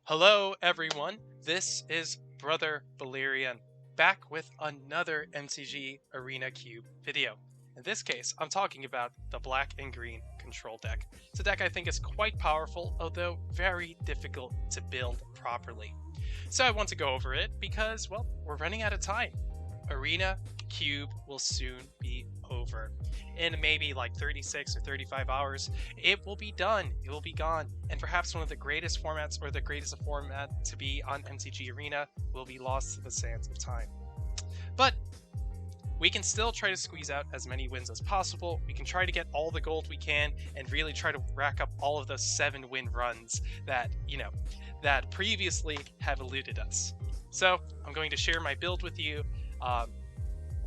Hello everyone, this is Brother Valerian, back with another MTG Arena Cube video. In this case, I'm talking about the black and green control deck. It's a deck I think is quite powerful, although very difficult to build properly. So I want to go over it because, well, we're running out of time. Arena Cube will soon be over. In maybe like 36 or 35 hours, it will be done. It will be gone. And perhaps one of the greatest formats, or the greatest format to be on MTG Arena, will be lost to the sands of time. But we can still try to squeeze out as many wins as possible. We can try to get all the gold we can and really try to rack up all of those 7-win runs that, that previously have eluded us. So I'm going to share my build with you.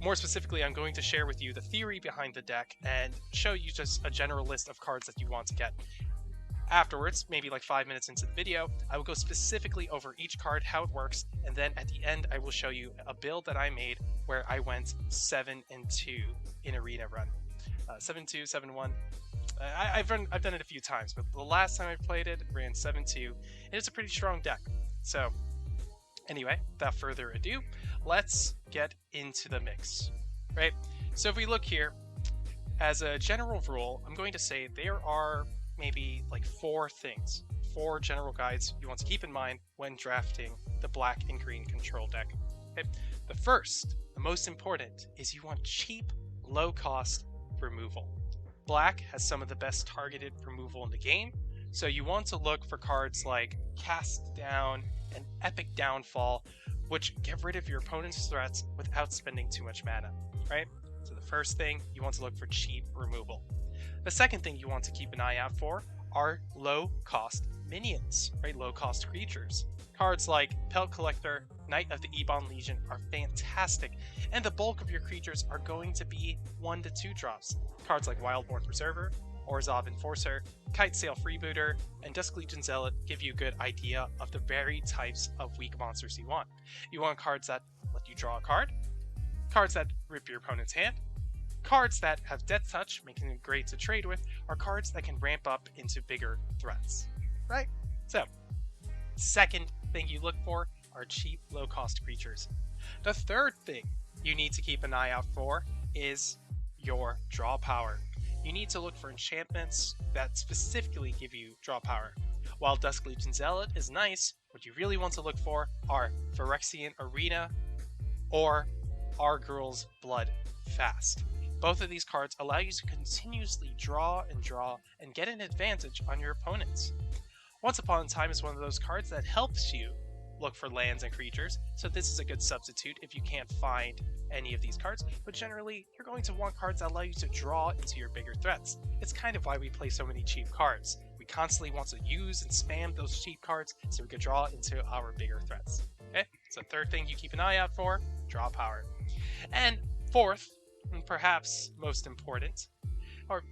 More specifically, I'm going to share with you the theory behind the deck and show you just a general list of cards that you want to get. Afterwards, maybe like 5 minutes into the video, I will go specifically over each card, how it works, and then at the end I will show you a build that I made where I went 7-2 in arena run. 7-2, 7-1. I've done it a few times, but the last time I played it, ran 7-2, and it's a pretty strong deck. So anyway, without further ado, let's get into the mix, right? So if we look here, as a general rule, I'm going to say there are maybe like 4 general guides you want to keep in mind when drafting the black and green control deck. Okay? The first, the most important, is you want cheap, low-cost removal. Black has some of the best targeted removal in the game, so you want to look for cards like Cast Down and Epic Downfall, which get rid of your opponent's threats without spending too much mana, right? So the first thing, you want to look for cheap removal. The second thing you want to keep an eye out for are low-cost minions, right? Low-cost creatures. Cards like Pelt Collector, Knight of the Ebon Legion are fantastic, and the bulk of your creatures are going to be 1 to 2 drops. Cards like Wildborn Preserver, Orzhov Enforcer, Kitesail Freebooter, and Dusk Legion Zealot give you a good idea of the very types of weak monsters you want. You want cards that let you draw a card, cards that rip your opponent's hand, cards that have Death Touch, making it great to trade with, or cards that can ramp up into bigger threats, right? So, second thing you look for are cheap, low-cost creatures. The third thing you need to keep an eye out for is your draw power. You need to look for enchantments that specifically give you draw power. While Dusk Legion Zealot is nice, what you really want to look for are Phyrexian Arena or Arguel's Blood Fast. Both of these cards allow you to continuously draw and get an advantage on your opponents. Once Upon a Time is one of those cards that helps you look for lands and creatures, so this is a good substitute if you can't find any of these cards, but generally you're going to want cards that allow you to draw into your bigger threats. It's kind of why we play so many cheap cards. We constantly want to use and spam those cheap cards so we can draw into our bigger threats. Okay, so third thing you keep an eye out for, draw power. And fourth, and perhaps most important, or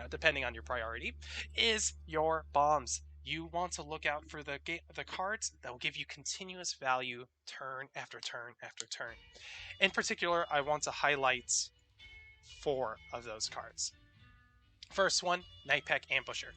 depending on your priority, is your bombs. You want to look out for the cards that will give you continuous value turn after turn after turn. In particular, I want to highlight 4 of those cards. First one, Nightpack Ambusher.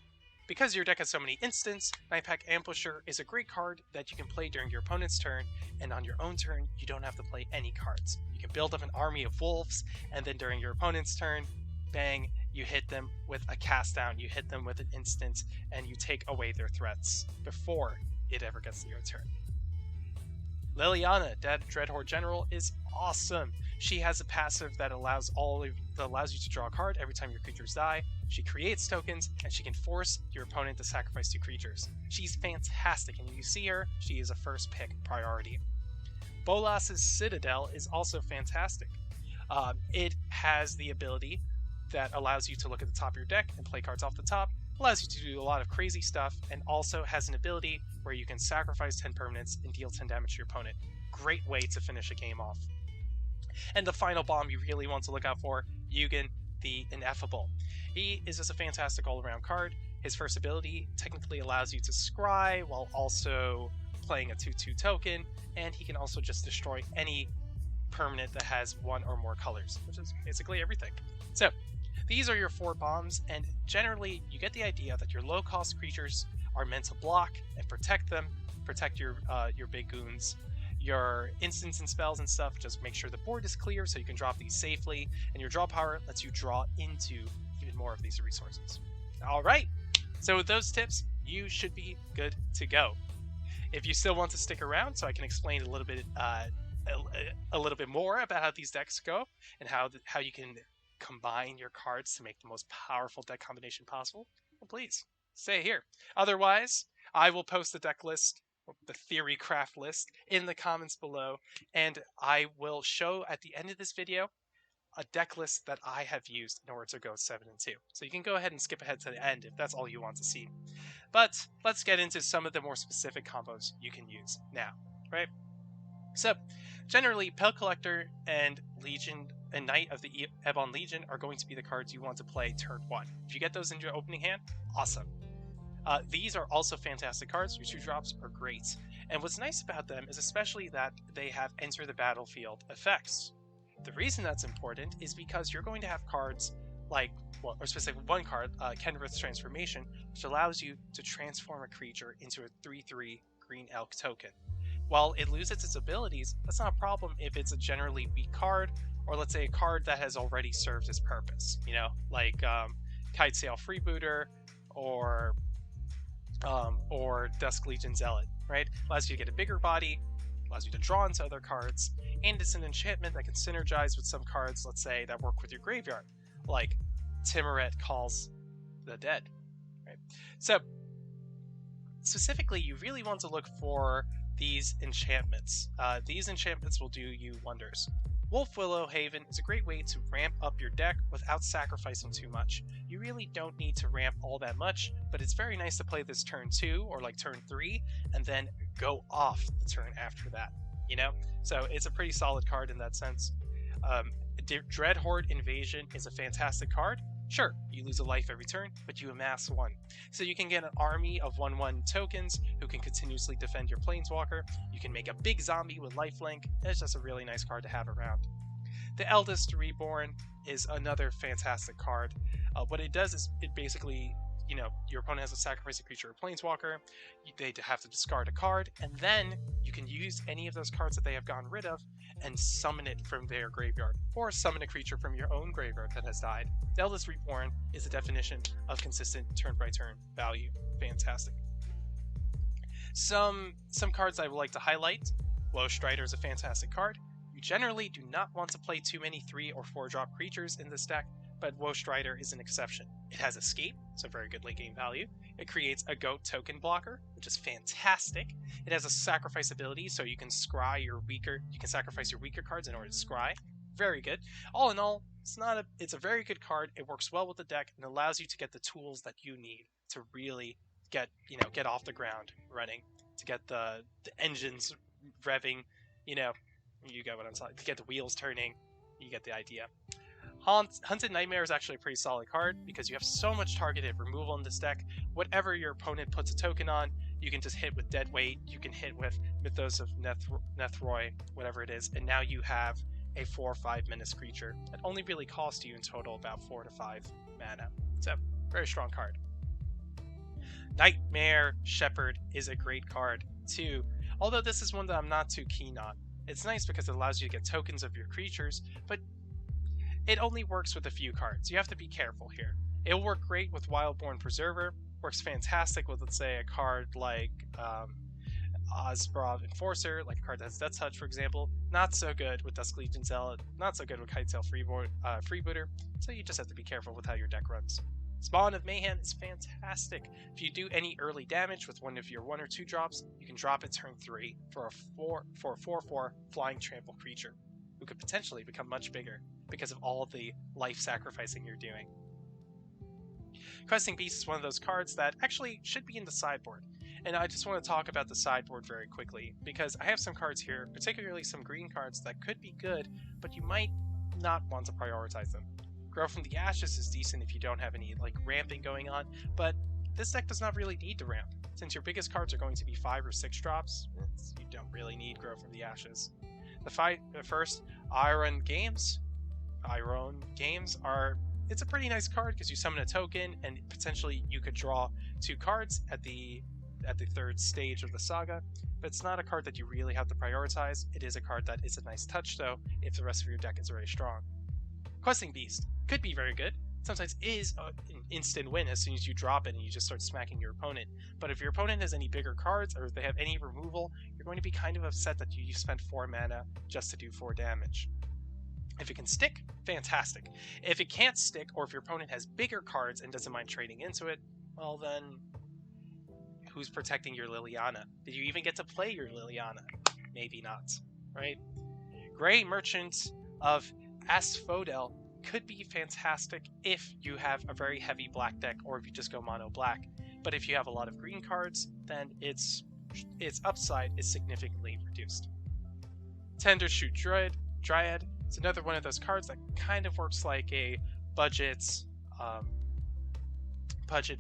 Because your deck has so many instants, Nightpack Ambusher is a great card that you can play during your opponent's turn, and on your own turn, you don't have to play any cards. You can build up an army of wolves, and then during your opponent's turn, bang, you hit them with a cast down, you hit them with an instant, and you take away their threats before it ever gets to your turn. Liliana, Dreadhorde General, is awesome. She has a passive that allows you to draw a card every time your creatures die. She creates tokens, and she can force your opponent to sacrifice 2 creatures. She's fantastic, and when you see her, she is a first pick priority. Bolas's Citadel is also fantastic. It has the ability that allows you to look at the top of your deck and play cards off the top, allows you to do a lot of crazy stuff, and also has an ability where you can sacrifice 10 permanents and deal 10 damage to your opponent. Great way to finish a game off. And the final bomb you really want to look out for, Yugen the Ineffable. He is just a fantastic all-around card. His first ability technically allows you to scry while also playing a 2/2 token, and he can also just destroy any permanent that has 1 or more colors, which is basically everything. So, these are your 4 bombs, and generally you get the idea that your low-cost creatures are meant to block and protect them, protect your big goons. Your instants and spells and stuff, just make sure the board is clear so you can drop these safely, and your draw power lets you draw into even more of these resources. All right, so with those tips, you should be good to go. If you still want to stick around, so I can explain a little bit more about how these decks go and how you can combine your cards to make the most powerful deck combination possible, well, please stay here. Otherwise, I will post the deck list, the theory craft list, in the comments below, and I will show at the end of this video a deck list that I have used in order to go 7 and 2. So you can go ahead and skip ahead to the end if that's all you want to see. But let's get into some of the more specific combos you can use now, right? So generally, Pale Collector and Legion and Knight of the Ebon Legion are going to be the cards you want to play turn 1. If you get those in your opening hand, awesome. These are also fantastic cards. Your 2-drops are great. And what's nice about them is especially that they have enter the battlefield effects. The reason that's important is because you're going to have cards like, well, or specifically one card, Kenrith's Transformation, which allows you to transform a creature into a 3/3 green elk token. While it loses its abilities, that's not a problem if it's a generally weak card, or let's say a card that has already served its purpose, you know, like Kitesail Freebooter or Dusk Legion Zealot, right? Allows you to get a bigger body, allows you to draw into other cards, and it's an enchantment that can synergize with some cards, let's say, that work with your graveyard, like Timoret Calls the Dead, right? So, specifically, you really want to look for these enchantments. These enchantments will do you wonders. Wolf Willow Haven is a great way to ramp up your deck without sacrificing too much. You really don't need to ramp all that much, but it's very nice to play this turn 2 or like turn 3 and then go off the turn after that, you know? So it's a pretty solid card in that sense. Dreadhorde Invasion is a fantastic card. Sure, you lose a life every turn, but you amass 1. So you can get an army of 1/1 tokens who can continuously defend your Planeswalker. You can make a big zombie with lifelink, and it's just a really nice card to have around. The Eldest Reborn is another fantastic card. What it does is it basically, you know, your opponent has to sacrifice a creature or Planeswalker, they have to discard a card, and then you can use any of those cards that they have gotten rid of and summon it from their graveyard, or summon a creature from your own graveyard that has died. The Eldest Reborn is the definition of consistent turn-by-turn value. Fantastic. Some cards I would like to highlight. Woe Strider is a fantastic card. You generally do not want to play too many 3 or 4-drop creatures in this deck, but Woe Strider is an exception. It has Escape, so very good late game value. It creates a Goat token blocker, which is fantastic. It has a sacrifice ability, so you can sacrifice your weaker cards in order to scry. Very good. All in all, it's a very good card. It works well with the deck and allows you to get the tools that you need to really get off the ground running, to get the engines revving, you get what I'm saying, to get the wheels turning. You get the idea. Hunted Nightmare is actually a pretty solid card because you have so much targeted removal in this deck. Whatever your opponent puts a token on, you can just hit with Dead Weight, you can hit with Mythos of Nethroi, whatever it is, and now you have a 4/5 menace creature that only really costs you in total about 4 to 5 mana. It's a very strong card. Nightmare Shepherd is a great card too, although this is one that I'm not too keen on. It's nice because it allows you to get tokens of your creatures, but it only works with a few cards. You have to be careful here. It'll work great with Wildborn Preserver, works fantastic with, let's say, a card like Ozbrov Enforcer, like a card that has Death Touch, for example. Not so good with Dusk Legion Zealot, not so good with Kitesail Freebooter, so you just have to be careful with how your deck runs. Spawn of Mayhem is fantastic. If you do any early damage with one of your 1 or 2 drops, you can drop it turn 3 for a 4/4 flying trample creature, who could potentially become much bigger because of all the life sacrificing you're doing. Questing Beast is one of those cards that actually should be in the sideboard. And I just want to talk about the sideboard very quickly, because I have some cards here, particularly some green cards that could be good, but you might not want to prioritize them. Grow from the Ashes is decent if you don't have any ramping going on, but this deck does not really need to ramp. Since your biggest cards are going to be 5 or 6 drops, you don't really need Grow from the Ashes. The first Iron Games it's a pretty nice card because you summon a token and potentially you could draw 2 cards at the at the third stage of the saga, but it's not a card that you really have to prioritize. It is a card that is a nice touch, though, if the rest of your deck is very strong. Questing Beast could be very good. Sometimes is an instant win as soon as you drop it and you just start smacking your opponent. But if your opponent has any bigger cards or if they have any removal, you're going to be kind of upset that you spent 4 mana just to do 4 damage. If it can stick, fantastic. If it can't stick, or if your opponent has bigger cards and doesn't mind trading into it, well then, who's protecting your Liliana? Did you even get to play your Liliana? Maybe not, right? Gray Merchant of Asphodel could be fantastic if you have a very heavy black deck or if you just go mono black. But if you have a lot of green cards, then its upside is significantly reduced. Tender Shoot Dryad. It's another one of those cards that kind of works like a budget.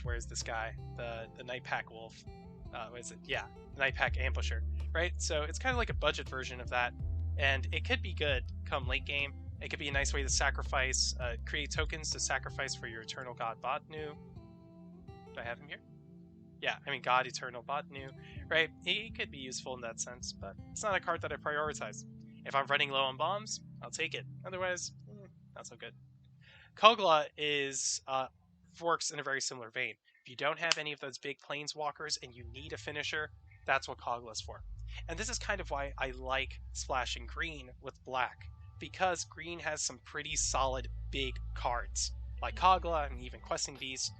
Where's this guy? The Night Pack Wolf. What is it? Yeah, the Night Pack Ambusher. Right. So it's kind of like a budget version of that, and it could be good come late game. It could be a nice way to sacrifice, create tokens to sacrifice for your Eternal God Botnu. Do I have him here? Yeah, I mean God Eternal Botnu, right? He could be useful in that sense, but it's not a card that I prioritize. If I'm running low on bombs, I'll take it. Otherwise, not so good. Kogla works in a very similar vein. If you don't have any of those big planeswalkers and you need a finisher, that's what Kogla's for. And this is kind of why I like splashing green with black, because green has some pretty solid big cards, like Kogla and even Questing Beast,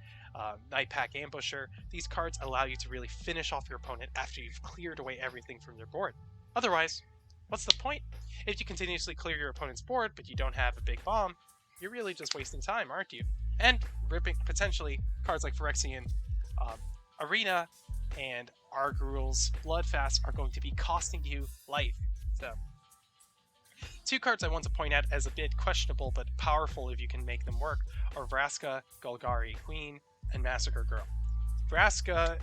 Night Pack Ambusher. These cards allow you to really finish off your opponent after you've cleared away everything from your board. Otherwise, what's the point? If you continuously clear your opponent's board, but you don't have a big bomb, you're really just wasting time, aren't you? And ripping, potentially, cards like Phyrexian Arena and Arguel's Bloodfast are going to be costing you life. So, 2 cards I want to point out as a bit questionable but powerful if you can make them work are Vraska, Golgari Queen, and Massacre Girl. Vraska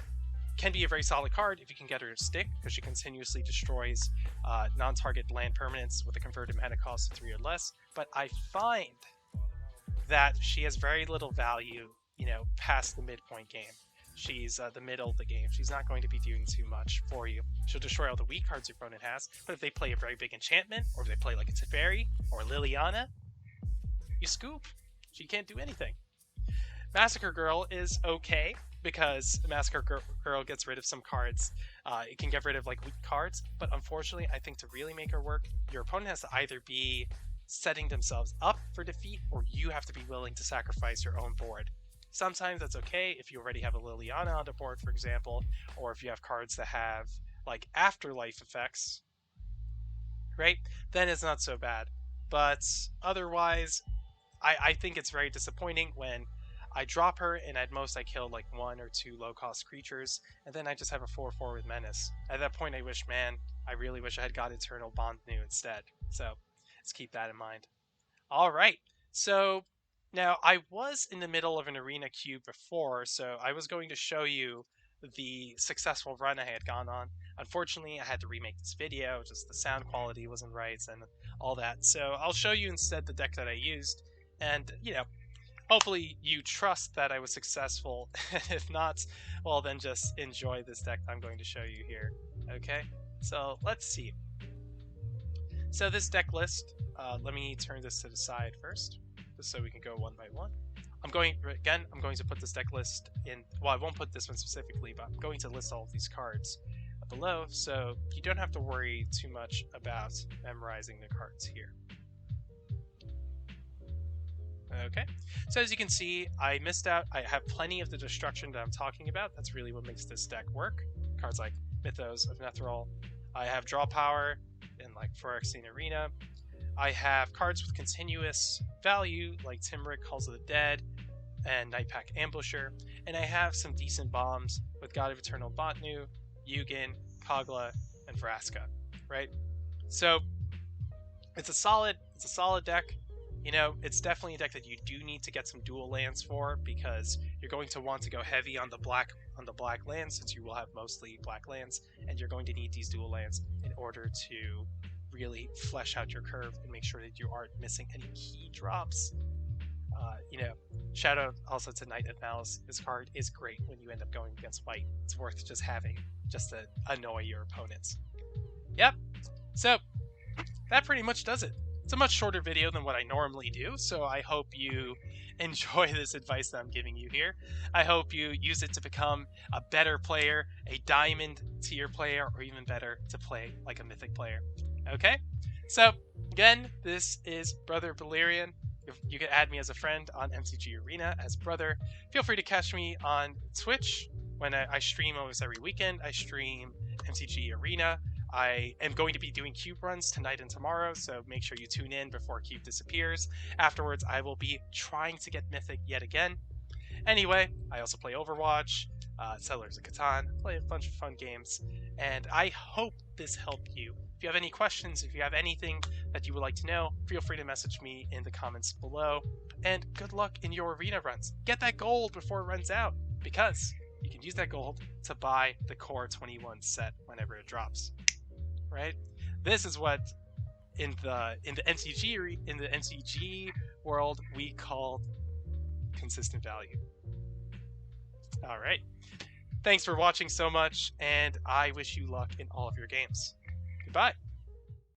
can be a very solid card if you can get her to stick, because she continuously destroys non-target land permanents with a converted mana cost of 3 or less, but I find that she has very little value, past the midpoint game. She's the middle of the game. She's not going to be doing too much for you. She'll destroy all the weak cards your opponent has, but if they play a very big enchantment, or if they play like a Teferi, or Liliana, you scoop. She can't do anything. Massacre Girl is okay, because Massacre Girl gets rid of some cards. It can get rid of weak cards, but unfortunately, I think to really make her work, your opponent has to either be setting themselves up for defeat, or you have to be willing to sacrifice your own board. Sometimes that's okay if you already have a Liliana on the board, for example, or if you have cards that have afterlife effects, right? Then it's not so bad. But otherwise, I think it's very disappointing when I drop her and at most I kill 1 or 2 low-cost creatures, and then I just have a 4/4 with Menace. At that point, I really wish I had got Eternal Botnu instead. So let's keep that in mind. All right, so now I was in the middle of an arena queue before, so I was going to show you the successful run I had gone on. Unfortunately, I had to remake this video, just the sound quality wasn't right and all that. So I'll show you instead the deck that I used, and hopefully you trust that I was successful. If not, well then just enjoy this deck I'm going to show you here. Okay, so let's see. So this deck list, let me turn this to the side first, just so we can go one by one. I'm going to put this deck list in, well, I won't put this one specifically, but I'm going to list all of these cards below, so you don't have to worry too much about memorizing the cards here. Okay, so as you can see, I missed out. I have plenty of the destruction that I'm talking about. That's really what makes this deck work. Cards like Mythos of Nethril. I have draw power in Phyrexian Arena. I have cards with continuous value like Timeric, Calls of the Dead, and Night Pack Ambusher. And I have some decent bombs with God of Eternal Botnu, Yugen, Kogla, and Vraska. Right? So it's a solid deck. It's definitely a deck that you do need to get some dual lands for, because you're going to want to go heavy on the black lands, since you will have mostly black lands, and you're going to need these dual lands in order to really flesh out your curve and make sure that you aren't missing any key drops. You know, shout out also to Knight of Malice. This card is great when you end up going against white. It's worth just having, just to annoy your opponents. Yep. So that pretty much does it. It's a much shorter video than what I normally do, so I hope you enjoy this advice that I'm giving you here. I hope you use it to become a better player, a diamond tier player, or even better, to play like a mythic player. Okay? So, again, this is Brother Valerian. You can add me as a friend on MTG Arena as Brother. Feel free to catch me on Twitch when I stream almost every weekend. I stream MTG Arena. I am going to be doing cube runs tonight and tomorrow, so make sure you tune in before cube disappears. Afterwards, I will be trying to get mythic yet again. Anyway, I also play Overwatch, Settlers of Catan, play a bunch of fun games, and I hope this helped you. If you have any questions, if you have anything that you would like to know, feel free to message me in the comments below. And good luck in your arena runs. Get that gold before it runs out, because you can use that gold to buy the Core 21 set whenever it drops. Right? This is what in the MTG world we call consistent value. All right. Thanks for watching so much, and I wish you luck in all of your games. Goodbye.